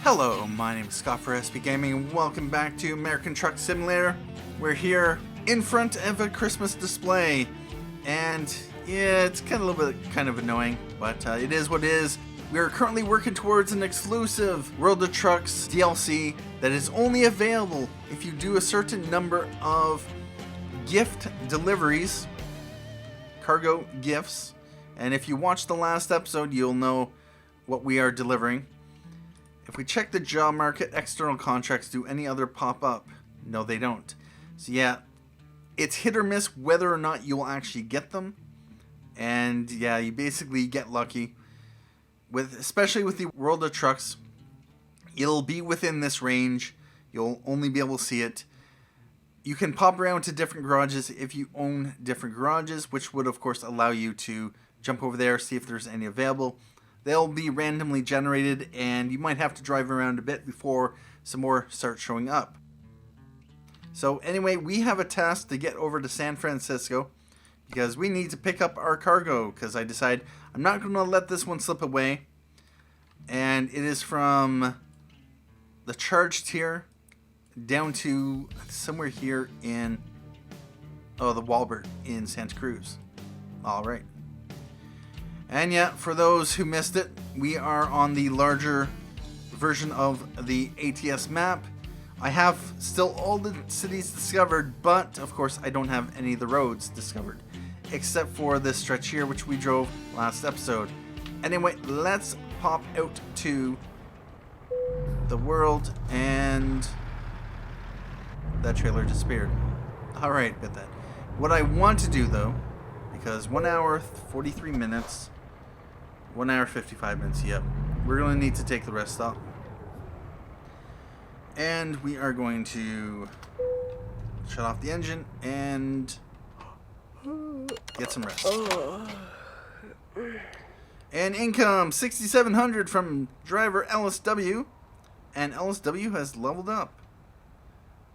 Hello, my name is Scott for SB Gaming and welcome back to American Truck Simulator. We're here in front of a Christmas display and yeah, it's kind of annoying, but it is what it is. We are currently working towards an exclusive World of Trucks DLC that is only available if you do a certain number of gift deliveries, cargo gifts, and if you watch the last episode, you'll know what we are delivering. If we check the job market, external contracts, do any other pop up? No, they don't. So yeah, it's hit or miss whether or not you'll actually get them. And yeah, you basically get lucky. Especially with the World of Trucks, it'll be within this range. You'll only be able to see it. You can pop around to different garages if you own different garages, which would of course allow you to jump over there, see if there's any available. They'll be randomly generated and you might have to drive around a bit before some more start showing up. So anyway, we have a task to get over to San Francisco because we need to pick up our cargo, because I decided I'm not going to let this one slip away. And it is from the charge tier down to somewhere here in the Walbert in Santa Cruz. Alright. And yeah, for those who missed it, we are on the larger version of the ATS map. I have still all the cities discovered, but of course I don't have any of the roads discovered, except for this stretch here, which we drove last episode. Anyway, let's pop out to the world, and that trailer disappeared. Alright, bet that. What I want to do though, because 1 hour 43 minutes, 1 hour 55 minutes, yep. We're going to need to take the rest off. And we are going to shut off the engine and get some rest. And income $6,700 from driver LSW. And LSW has leveled up.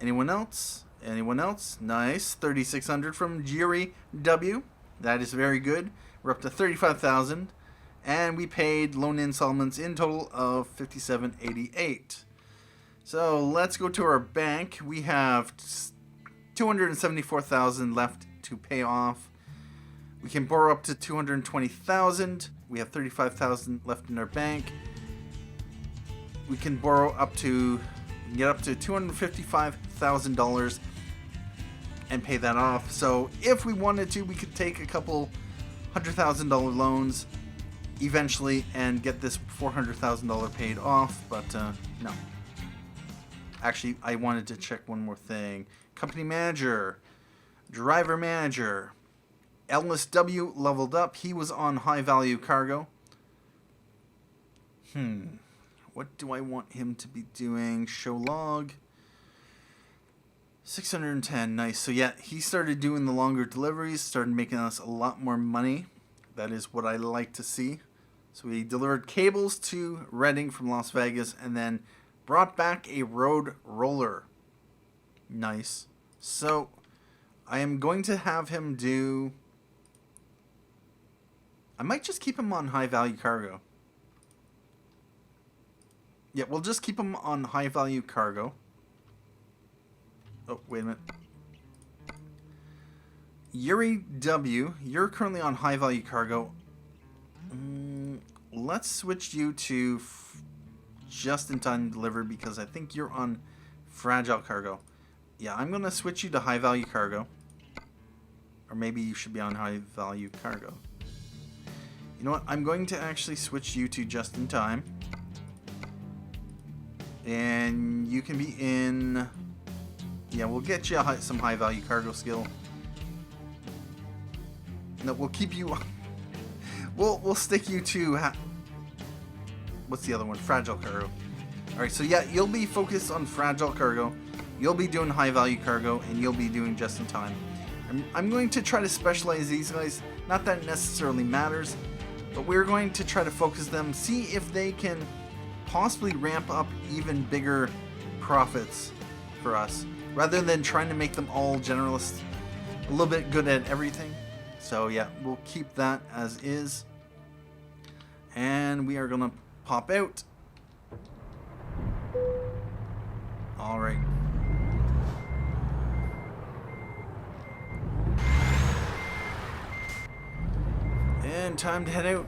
Anyone else? Anyone else? Nice. $3,600 from Jerry W. That is very good. We're up to $35,000. And we paid loan installments in total of $57.88. So let's go to our bank. We have $274,000 left to pay off. We can borrow up to $220,000. We have $35,000 left in our bank. We can borrow get up to $255,000 and pay that off. So if we wanted to, we could take a couple $100,000 loans eventually and get this $400,000 paid off, but no. Actually, I wanted to check one more thing. Company manager, driver manager, LSW leveled up. He was on high value cargo. What do I want him to be doing? Show log. 610, nice. So yeah, he started doing the longer deliveries, started making us a lot more money. That is what I like to see. So we delivered cables to Reading from Las Vegas and then brought back a road roller. Nice. So I am going to have him do... I might just keep him on high value cargo. Yeah, we'll just keep him on high value cargo. Oh, wait a minute. Yuri W, you're currently on high value cargo. Let's switch you to just-in-time delivery because I think you're on fragile cargo. Yeah, I'm going to switch you to high value cargo. Or maybe you should be on high value cargo. You know what? I'm going to actually switch you to just-in-time. And you can be in... Yeah, we'll get you some high value cargo skill. No, we'll keep you... We'll stick you to... What's the other one? Fragile cargo. Alright, so yeah, you'll be focused on fragile cargo. You'll be doing high value cargo, and you'll be doing just in time. I'm going to try to specialize these guys. Not that it necessarily matters, but we're going to try to focus them, see if they can possibly ramp up even bigger profits for us, rather than trying to make them all generalists, a little bit good at everything. So yeah, we'll keep that as is. And we are going to pop out. All right. And time to head out.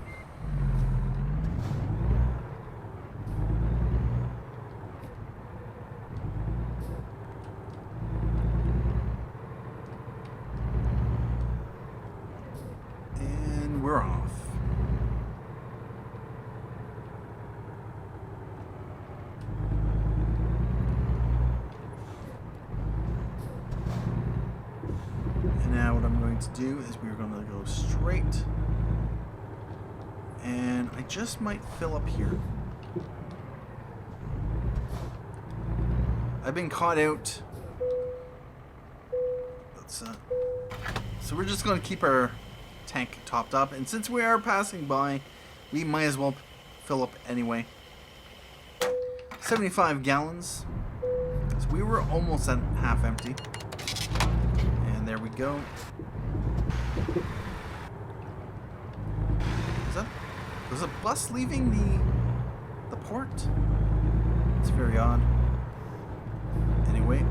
And we're off. And now what I'm going to do is we're going to go straight. And I just might fill up here. I've been caught out. So we're just going to keep our tank topped up. And since we are passing by, we might as well fill up anyway. 75 gallons. So we were almost at half empty. And there we go. Was a bus leaving the port? It's very odd. Anyway.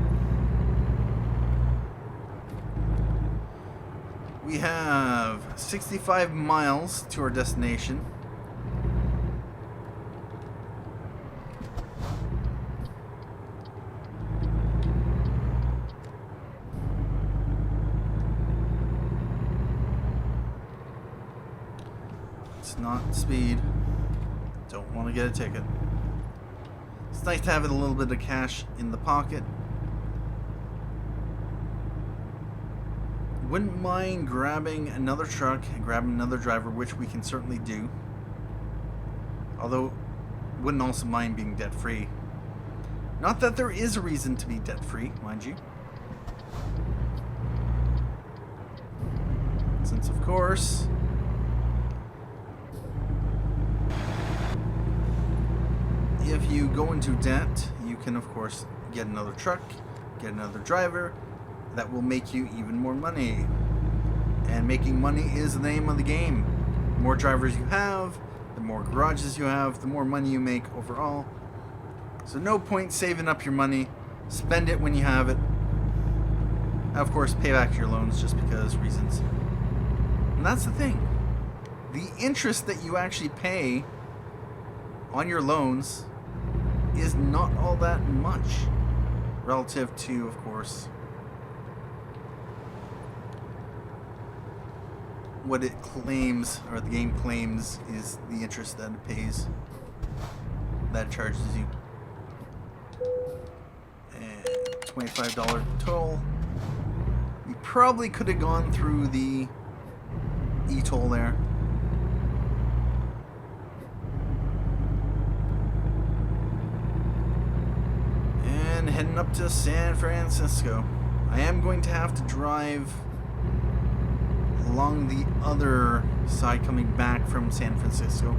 We have 65 miles to our destination. Not speed. Don't want to get a ticket. It's nice to have a little bit of cash in the pocket. Wouldn't mind grabbing another truck and grabbing another driver, which we can certainly do. Although, wouldn't also mind being debt-free. Not that there is a reason to be debt-free, mind you. Since, of course, if you go into debt, you can, of course, get another truck, get another driver. That will make you even more money. And making money is the name of the game. The more drivers you have, the more garages you have, the more money you make overall. So no point saving up your money. Spend it when you have it. Of course, pay back your loans just because reasons. And that's the thing. The interest that you actually pay on your loans is not all that much relative to, of course, what it claims, or the game claims, is the interest that it pays, that it charges you. And $25 toll. We probably could have gone through the e-toll there. And heading up to San Francisco. I am going to have to drive along the other side coming back from San Francisco.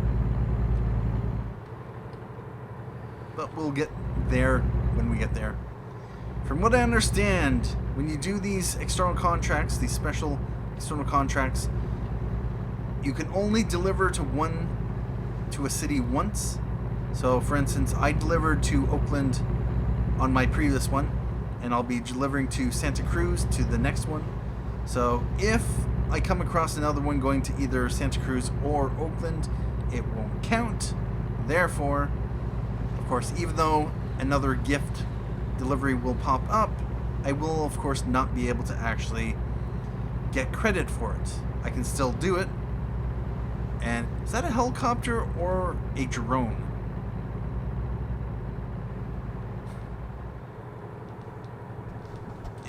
But we'll get there when we get there. From what I understand, when you do these external contracts, these special external contracts, you can only deliver to a city once. So for instance, I delivered to Oakland on my previous one, and I'll be delivering to Santa Cruz to the next one. So if I come across another one going to either Santa Cruz or Oakland, it won't count. Therefore, of course, even though another gift delivery will pop up, I will of course not be able to actually get credit for it. I can still do it. And is that a helicopter or a drone?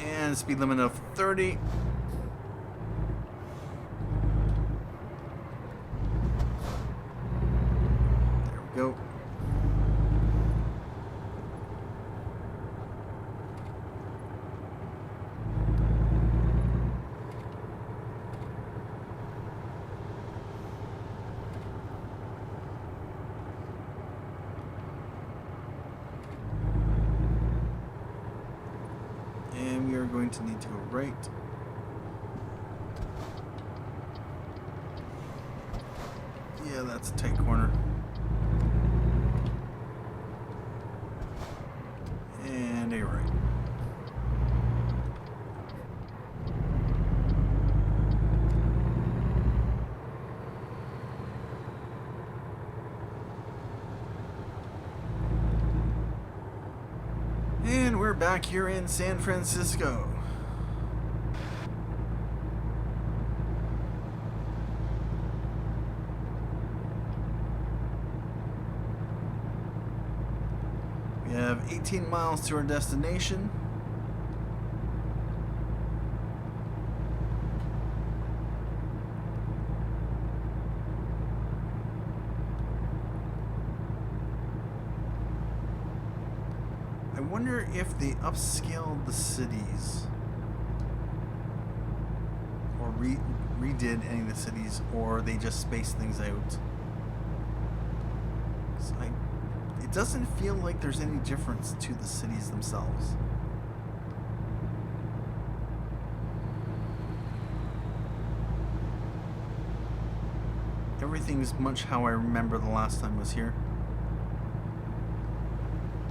And speed limit of 30. There we go. And we are going to need to go right. Yeah, that's a tight corner. And there are back here in San Francisco. We have 18 miles to our destination. I wonder if they upscaled the cities or redid any of the cities, or they just spaced things out. So it doesn't feel like there's any difference to the cities themselves. Everything's much how I remember the last time I was here.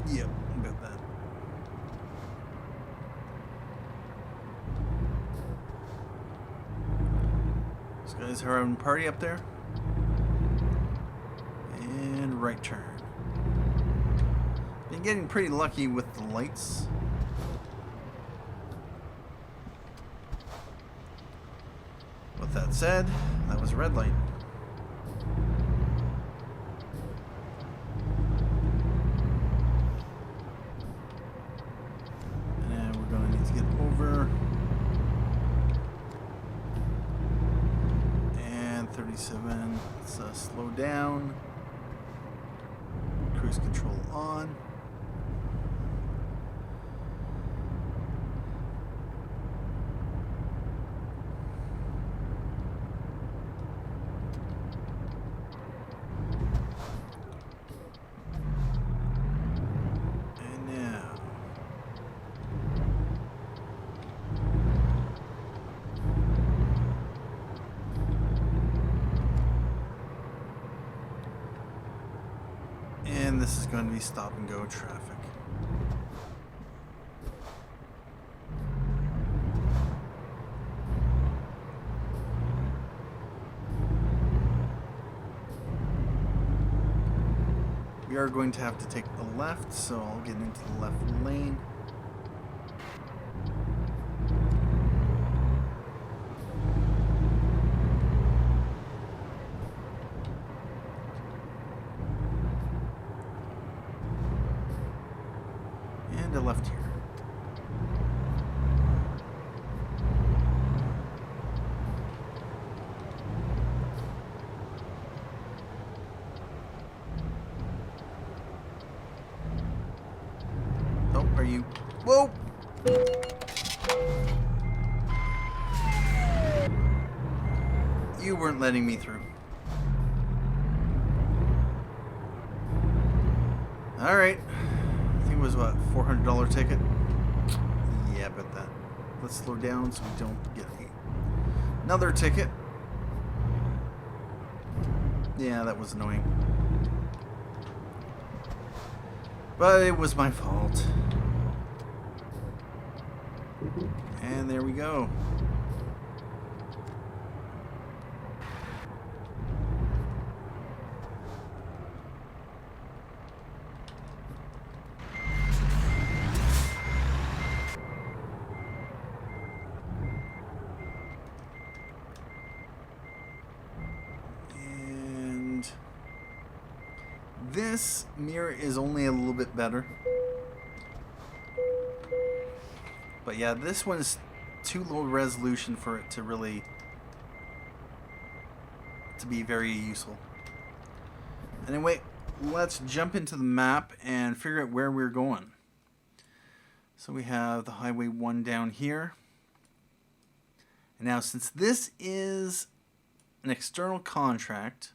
Yep, about that. These guys are having a party up there. And right turn. Been getting pretty lucky with the lights. With that said, that was a red light. And we're going to need to get over. And 37. Let's slow down. Cruise control on. And this is going to be stop and go traffic. We are going to have to take the left, so I'll get into the left lane. And a left here. Oh, are you? Whoa! You weren't letting me through. Alright. I think it was what, $400 ticket? Yeah, about that. Let's slow down so we don't get another ticket. Yeah, that was annoying. But it was my fault. And there we go. This mirror is only a little bit better. But yeah, this one is too low resolution for it to really be very useful. Anyway, let's jump into the map and figure out where we're going. So we have the Highway 1 down here. And now since this is an external contract,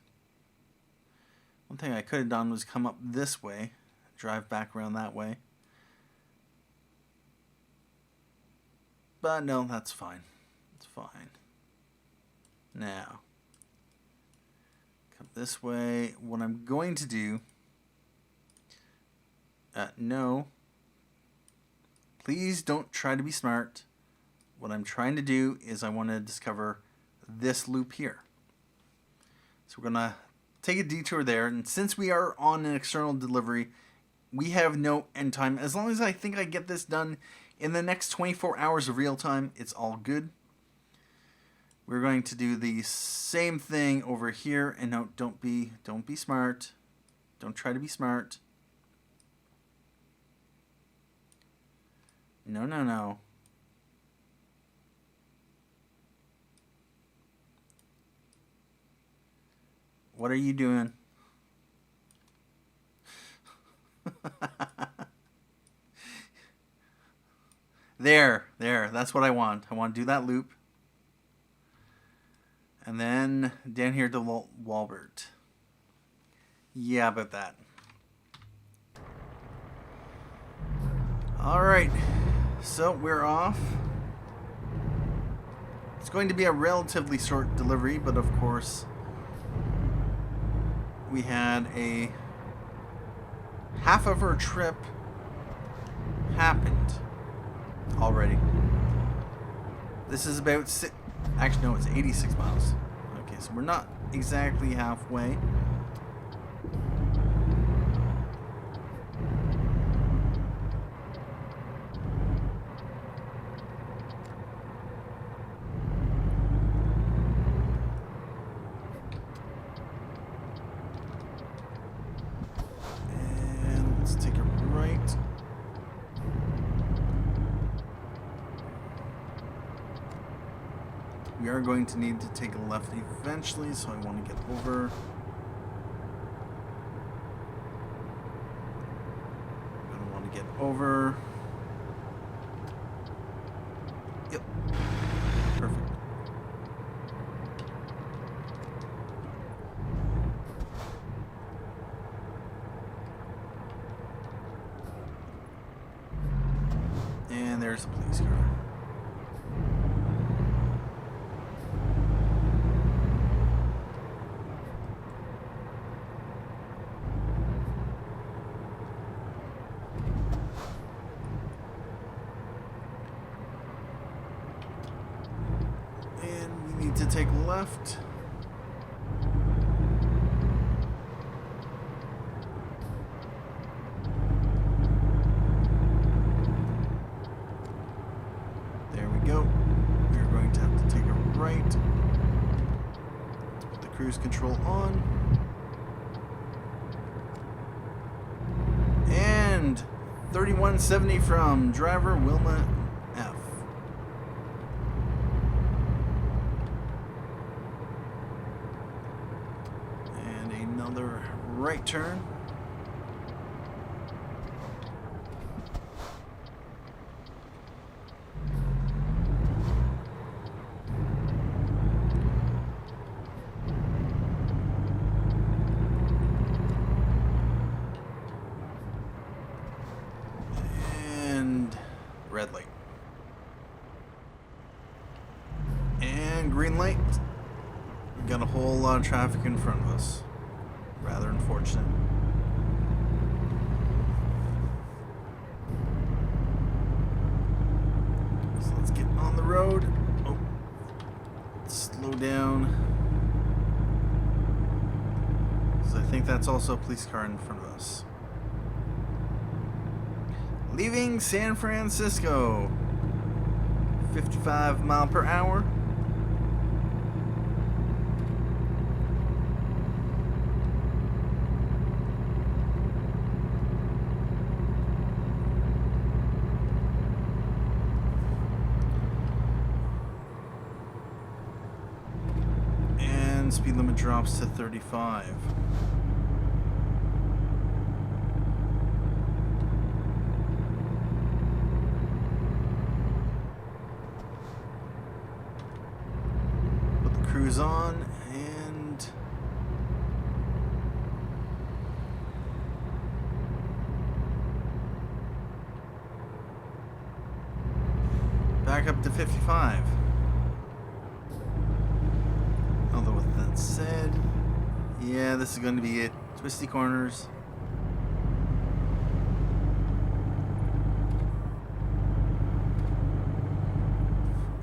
one thing I could have done was come up this way, drive back around that way. But no, that's fine. It's fine. Now, come this way. What I'm going to do... no. Please don't try to be smart. What I'm trying to do is I want to discover this loop here. So we're going to take a detour there, and since we are on an external delivery, we have no end time. As long as I think I get this done in the next 24 hours of real time, it's all good. We're going to do the same thing over here. And no, don't be smart. Don't try to be smart. No, no, no. What are you doing? There. That's what I want. I want to do that loop. And then down here to Walbert. Yeah, about that. Alright. So we're off. It's going to be a relatively short delivery, but of course we had a half of our trip happened already. This is about actually no, it's 86 miles. Okay, so we're not exactly halfway. We are going to need to take a left eventually, so I want to get over. I'm going to want to get over. Yep. Perfect. And there's a police car. To take left. There we go. We're going to have to take a right. Let's put the cruise control on. And 3170 from driver Wilma F. Right turn. And red light. And green light. We've got a whole lot of traffic in front of us. Rather unfortunate. So let's get on the road. Oh, slow down. So I think that's also a police car in front of us. Leaving San Francisco. 55 mile per hour. Speed limit drops to 35. Put the cruise on and back up to 55. Although with that said, yeah, this is going to be it. Twisty corners.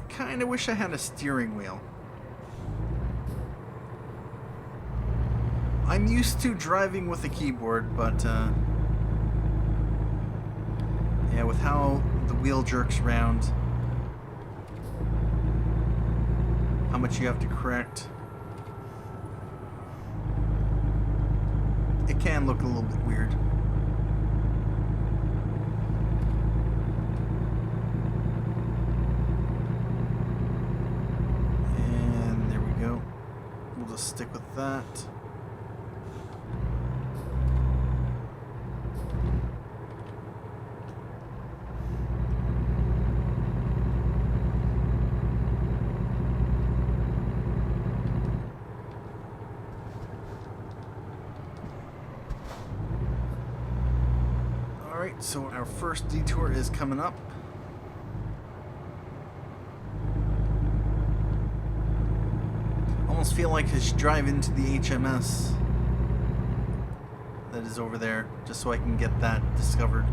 Kind of wish I had a steering wheel. I'm used to driving with a keyboard, but Yeah, with how the wheel jerks around, how much you have to correct, it can look a little bit weird. And there we go. We'll just stick with that. Alright, so our first detour is coming up. Almost feel like I should drive into the HMS that is over there, just so I can get that discovered.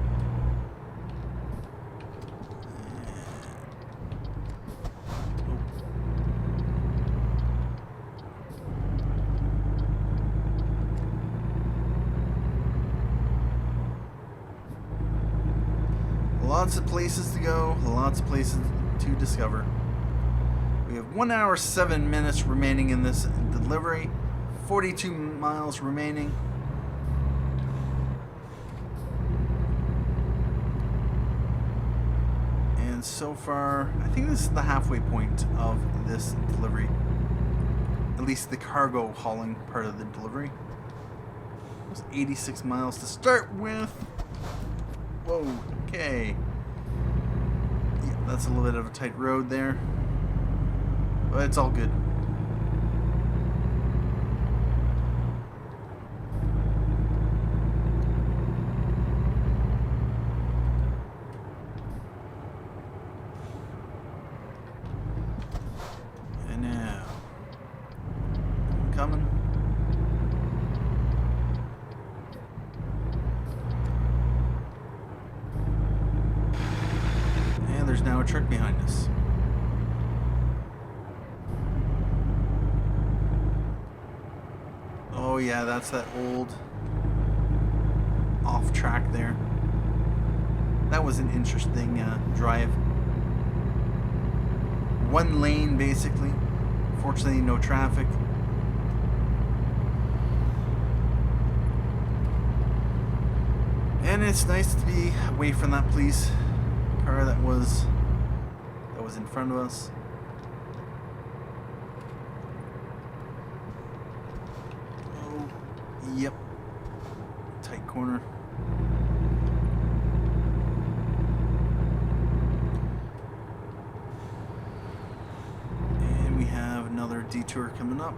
Lots of places to go, lots of places to discover. We have 1 hour 7 minutes remaining in this delivery, 42 miles remaining. And so far, I think this is the halfway point of this delivery. At least the cargo hauling part of the delivery. It was 86 miles to start with. Whoa, okay. Yeah, that's a little bit of a tight road there. But it's all good. And now, I'm coming. And there's now a truck behind us. Oh yeah, that's that old off track there. That was an interesting drive. One lane basically. Fortunately, no traffic. And it's nice to be away from that police car that was in front of us. Yep. Tight corner. And we have another detour coming up.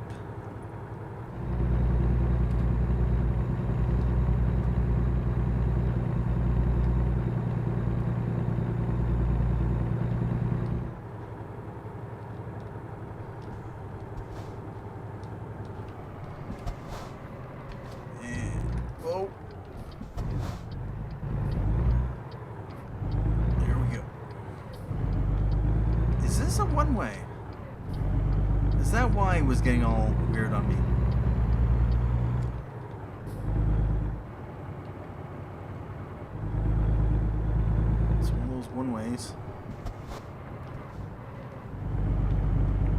A one-way. Is that why it was getting all weird on me? It's one of those one-ways.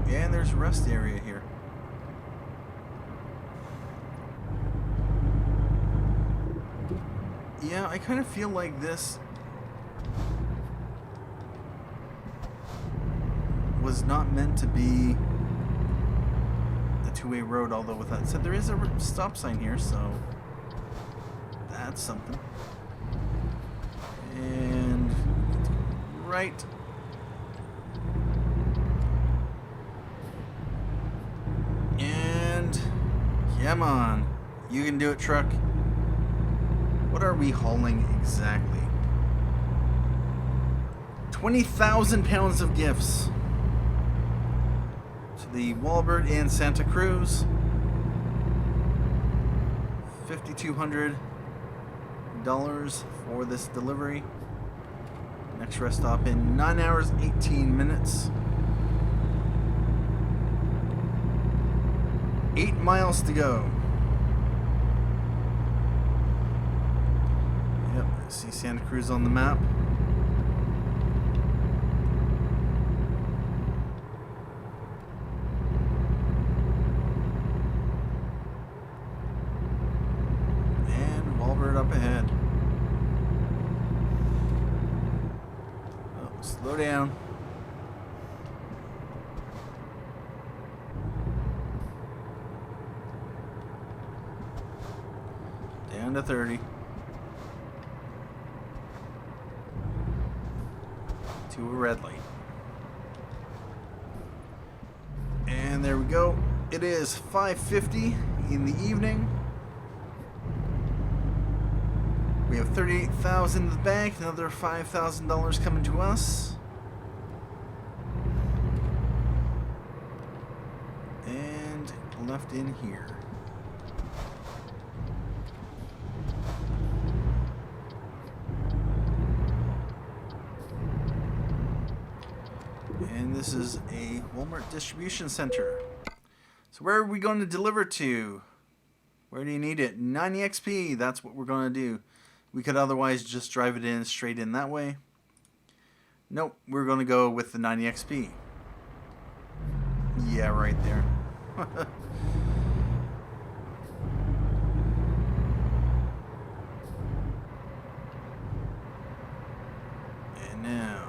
And there's a rest area here. Yeah, I kind of feel like this was not meant to be a two-way road, although with that said, there is a stop sign here, so that's something. And right. And come on, you can do it, truck. What are we hauling exactly? 20,000 pounds of gifts. The Walbert and Santa Cruz, $5,200 for this delivery. Next rest stop in 9 hours 18 minutes. 8 miles to go. Yep, See Santa Cruz on the map. And Walbert up ahead. Oh, slow down. Down to 30. To a red light. And there we go. It is 5:50 in the evening. We have $38,000 in the bank, another $5,000 coming to us. And left in here. And this is a Walmart distribution center. So where are we going to deliver to? Where do you need it? 90 XP, that's what we're going to do. We could otherwise just drive it in straight in that way. Nope, we're going to go with the 90 XP. Yeah, right there. And now...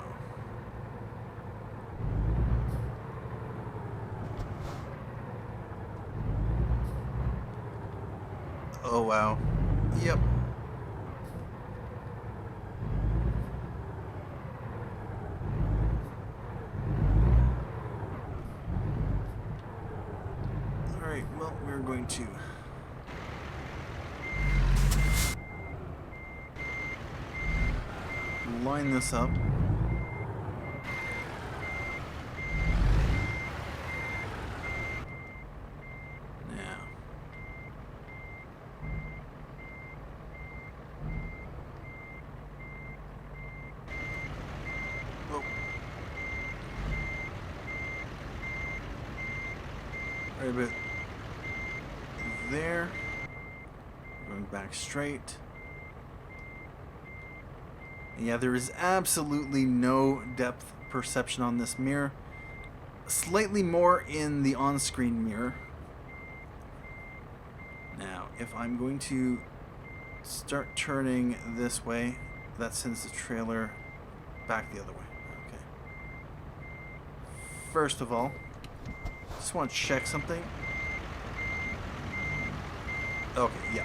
Oh, wow. Yep. Alright, well, we're going to line this up. Right about there. Going back straight. Yeah, there is absolutely no depth perception on this mirror. Slightly more in the on-screen mirror. Now, if I'm going to start turning this way, that sends the trailer back the other way. Okay. First of all, just want to check something. Okay, yeah.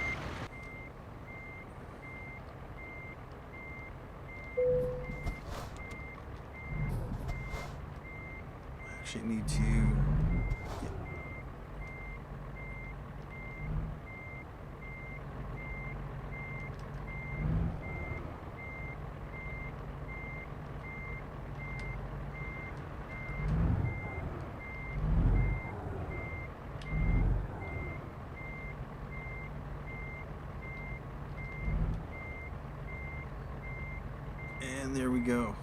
Actually need to... Yeah. And there we go.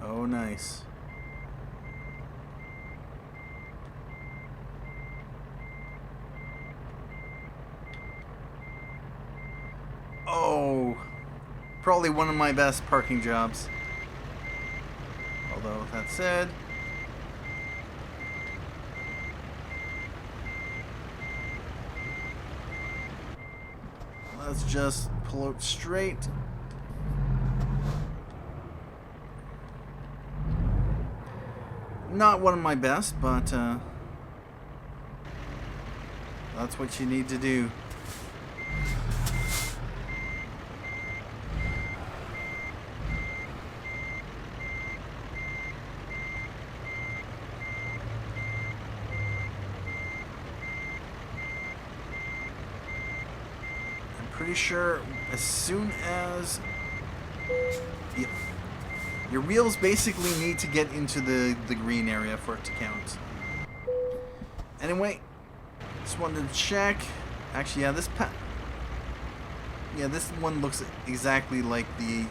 Oh, nice. Oh, probably one of my best parking jobs. Although, that said, let's just pull out straight. Not one of my best, but that's what you need to do. I'm pretty sure as soon as... Yep. Your wheels basically need to get into the green area for it to count. Anyway, just wanted to check. Actually, yeah, this one looks exactly like the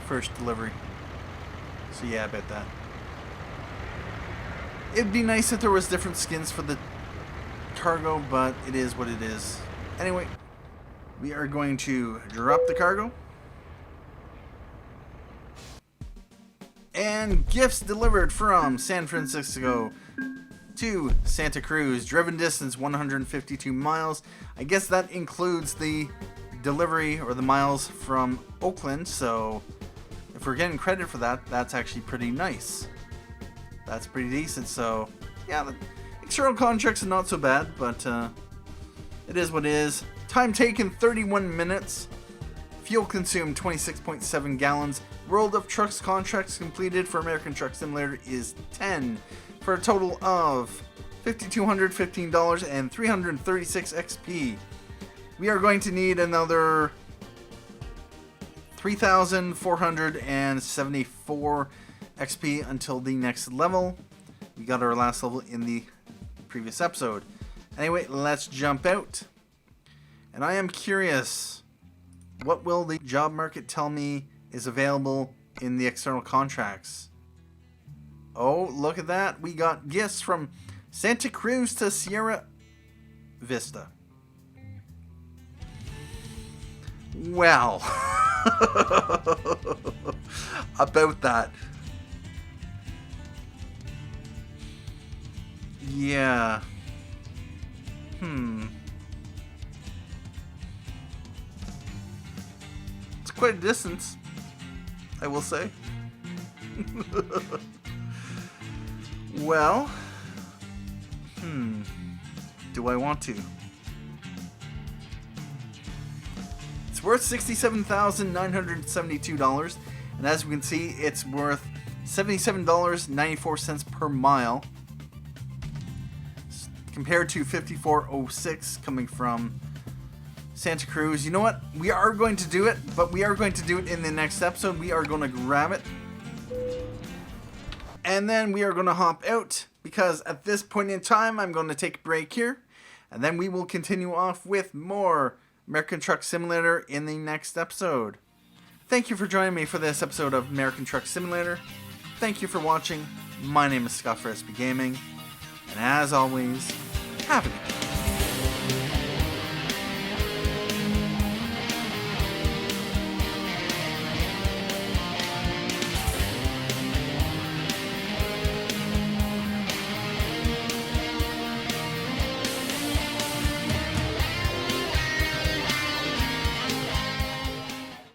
first delivery. So yeah, I bet that. It'd be nice if there was different skins for the cargo, but it is what it is. Anyway, We are going to drop the cargo. And gifts delivered from San Francisco to Santa Cruz. Driven distance 152 miles. I guess that includes the delivery or the miles from Oakland. So if we're getting credit for that, that's actually pretty nice. That's pretty decent. So yeah, the external contracts are not so bad, but it is what it is. Time taken 31 minutes. Fuel consumed 26.7 gallons. World of Trucks contracts completed for American Truck Simulator is 10, for a total of $5,215 and 336 XP. We are going to need another 3,474 XP until the next level. We got our last level in the previous episode. Anyway, let's jump out. And I am curious, what will the job market tell me is available in the external contracts? Oh, look at that. We got gifts from Santa Cruz to Sierra Vista. Well, about that. Yeah. It's quite a distance, I will say. Well, do I want to? It's worth $67,972, and as we can see, it's worth $77.94 per mile, compared to $54.06 coming from Santa Cruz. You know what? We are going to do it, but we are going to do it in the next episode. We are going to grab it, and then we are going to hop out, because at this point in time, I'm going to take a break here, and then we will continue off with more American Truck Simulator in the next episode. Thank you for joining me for this episode of American Truck Simulator. Thank you for watching. My name is Scott for SB Gaming, and as always, have a good day.